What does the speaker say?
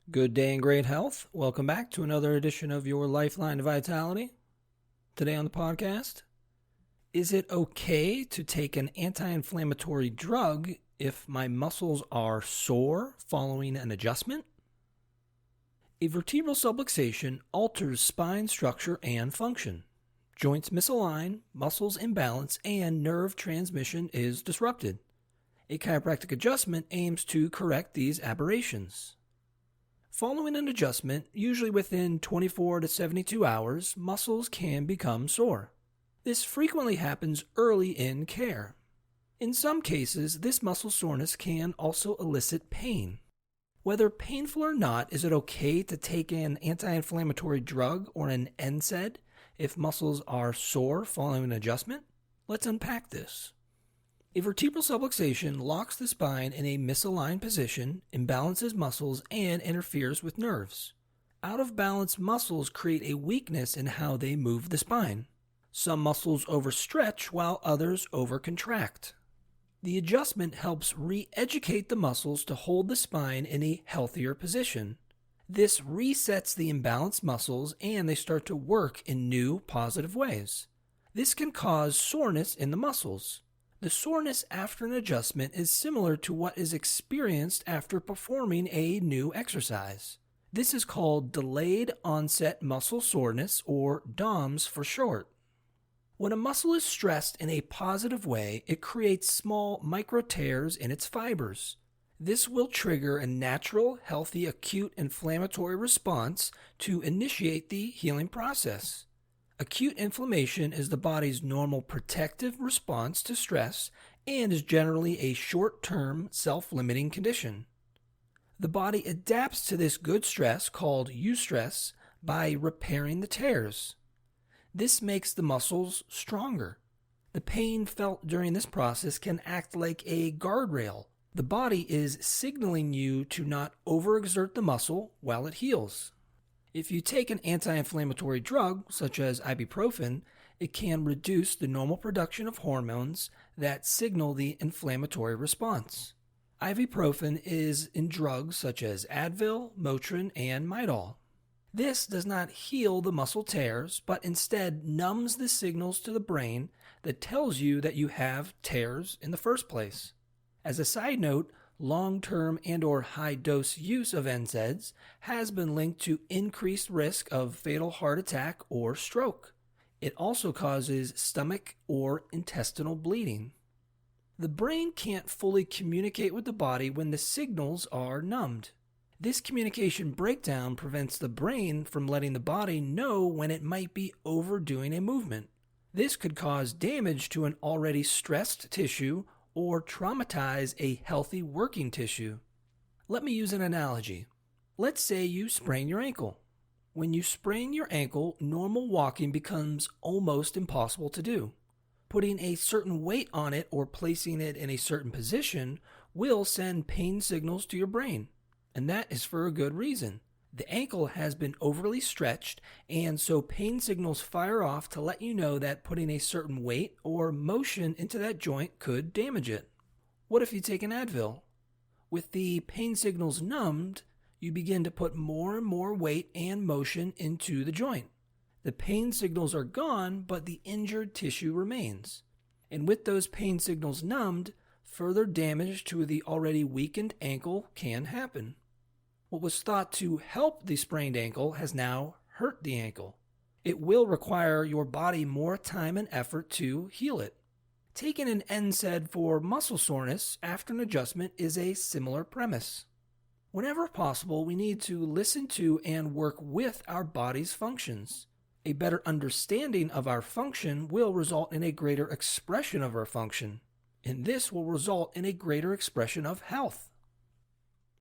Good day and great health. Welcome back to another edition of your Lifeline to Vitality. Today on the podcast, is it okay to take an anti-inflammatory drug if my muscles are sore following an adjustment? A vertebral subluxation alters spine structure and function. Joints misalign, muscles imbalance, and nerve transmission is disrupted. A chiropractic adjustment aims to correct these aberrations. Following an adjustment, usually within 24 to 72 hours, muscles can become sore. This frequently happens early in care. In some cases, this muscle soreness can also elicit pain. Whether painful or not, is it okay to take an anti-inflammatory drug or an NSAID if muscles are sore following an adjustment? Let's unpack this. A vertebral subluxation locks the spine in a misaligned position, imbalances muscles, and interferes with nerves. Out-of-balance muscles create a weakness in how they move the spine. Some muscles overstretch while others overcontract. The adjustment helps re-educate the muscles to hold the spine in a healthier position. This resets the imbalanced muscles and they start to work in new, positive ways. This can cause soreness in the muscles. The soreness after an adjustment is similar to what is experienced after performing a new exercise. This is called delayed onset muscle soreness, or DOMS for short. When a muscle is stressed in a positive way, it creates small micro tears in its fibers. This will trigger a natural, healthy, acute inflammatory response to initiate the healing process. Acute inflammation is the body's normal protective response to stress and is generally a short-term, self-limiting condition. The body adapts to this good stress, called eustress, by repairing the tears. This makes the muscles stronger. The pain felt during this process can act like a guardrail. The body is signaling you to not overexert the muscle while it heals. If you take an anti-inflammatory drug, such as ibuprofen, it can reduce the normal production of hormones that signal the inflammatory response. Ibuprofen is in drugs such as Advil, Motrin, and Midol. This does not heal the muscle tears, but instead numbs the signals to the brain that tells you that you have tears in the first place. As a side note, long-term and/or high-dose use of NSAIDs has been linked to increased risk of fatal heart attack or stroke. It also causes stomach or intestinal bleeding. The brain can't fully communicate with the body when the signals are numbed. This communication breakdown prevents the brain from letting the body know when it might be overdoing a movement. This could cause damage to an already stressed tissue or traumatize a healthy working tissue. Let me use an analogy. Let's say you sprain your ankle. When you sprain your ankle, normal walking becomes almost impossible to do. Putting a certain weight on it or placing it in a certain position will send pain signals to your brain, and that is for a good reason. The ankle has been overly stretched, and so pain signals fire off to let you know that putting a certain weight or motion into that joint could damage it. What if you take an Advil? With the pain signals numbed, you begin to put more and more weight and motion into the joint. The pain signals are gone, but the injured tissue remains. And with those pain signals numbed, further damage to the already weakened ankle can happen. What was thought to help the sprained ankle has now hurt the ankle. It will require your body more time and effort to heal it. Taking an NSAID for muscle soreness after an adjustment is a similar premise. Whenever possible, we need to listen to and work with our body's functions. A better understanding of our function will result in a greater expression of our function, and this will result in a greater expression of health.